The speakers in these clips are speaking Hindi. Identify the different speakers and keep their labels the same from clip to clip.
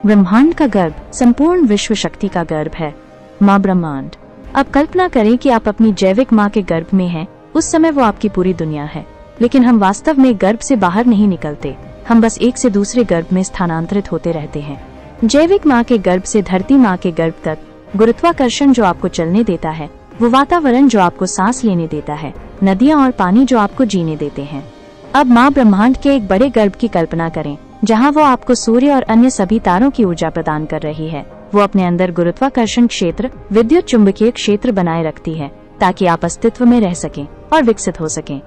Speaker 1: ब्रह्मांड का गर्भ संपूर्ण विश्व शक्ति का गर्भ है, माँ ब्रह्मांड। अब कल्पना करें कि आप अपनी जैविक माँ के गर्भ में हैं। उस समय वो आपकी पूरी दुनिया है, लेकिन हम वास्तव में गर्भ से बाहर नहीं निकलते। हम बस एक से दूसरे गर्भ में स्थानांतरित होते रहते हैं। जैविक माँ के गर्भ से धरती माँ के गर्भ तक गुरुत्वाकर्षण जो आपको चलने देता है, वो वातावरण जो आपको सांस लेने देता है, नदियाँ और पानी जो आपको जीने देते हैं। अब माँ ब्रह्मांड के एक बड़े गर्भ की कल्पना करें, जहाँ वो आपको सूर्य और अन्य सभी तारों की ऊर्जा प्रदान कर रही है। वो अपने अंदर गुरुत्वाकर्षण क्षेत्र, विद्युत चुंबकीय क्षेत्र बनाए रखती है, ताकि आप अस्तित्व में रह सकें और विकसित हो सकें।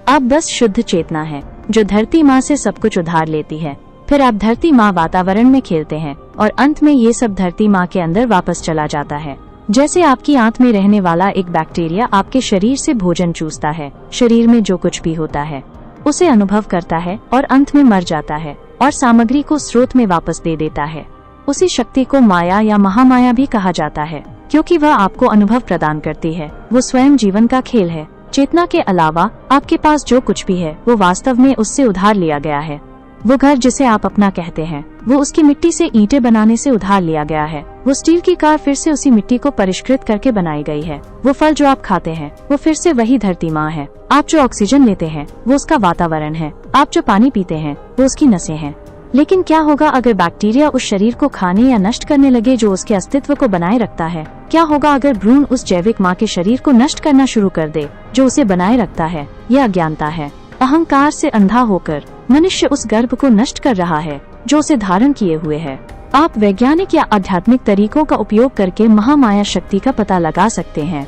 Speaker 1: आप बस शुद्ध चेतना है, जो धरती माँ से सब कुछ उधार लेती है। फिर आप धरती माँ वातावरण में खेलते हैं और अंत में ये सब धरती माँ के अंदर वापस चला जाता है। जैसे आपकी आंत में रहने वाला एक बैक्टीरिया आपके शरीर से भोजन चूसता है, शरीर में जो कुछ भी होता है उसे अनुभव करता है और अंत में मर जाता है और सामग्री को स्रोत में वापस दे देता है। उसी शक्ति को माया या महामाया भी कहा जाता है, क्योंकि वह आपको अनुभव प्रदान करती है। वो स्वयं जीवन का खेल है। चेतना के अलावा आपके पास जो कुछ भी है वो वास्तव में उससे उधार लिया गया है। वो घर जिसे आप अपना कहते हैं, वो उसकी मिट्टी से ईंटें बनाने से उधार लिया गया है। वो स्टील की कार फिर से उसी मिट्टी को परिष्कृत करके बनाई गई है। वो फल जो आप खाते हैं वो फिर से वही धरती माँ है। आप जो ऑक्सीजन लेते हैं वो उसका वातावरण है। आप जो पानी पीते हैं वो उसकी नसें हैं। लेकिन क्या होगा अगर बैक्टीरिया उस शरीर को खाने या नष्ट करने लगे जो उसके अस्तित्व को बनाए रखता है? क्या होगा अगर भ्रूण उस जैविक माँ के शरीर को नष्ट करना शुरू कर दे जो उसे बनाए रखता है? यह अज्ञानता है। अहंकार से अंधा होकर मनुष्य उस गर्भ को नष्ट कर रहा है जो उसे धारण किए हुए है। आप वैज्ञानिक या आध्यात्मिक तरीकों का उपयोग करके महामाया शक्ति का पता लगा सकते हैं,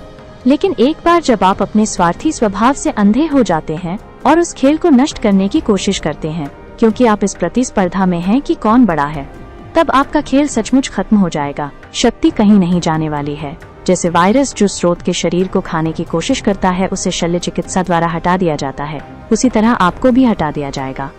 Speaker 1: लेकिन एक बार जब आप अपने स्वार्थी स्वभाव से अंधे हो जाते हैं और उस खेल को नष्ट करने की कोशिश करते हैं, क्योंकि आप इस प्रतिस्पर्धा में हैं कि कौन बड़ा है, तब आपका खेल सचमुच खत्म हो जाएगा। शक्ति कहीं नहीं जाने वाली है। जैसे वायरस जो स्रोत के शरीर को खाने की कोशिश करता है, उसे शल्य चिकित्सा द्वारा हटा दिया जाता है, उसी तरह आपको भी हटा दिया जाएगा।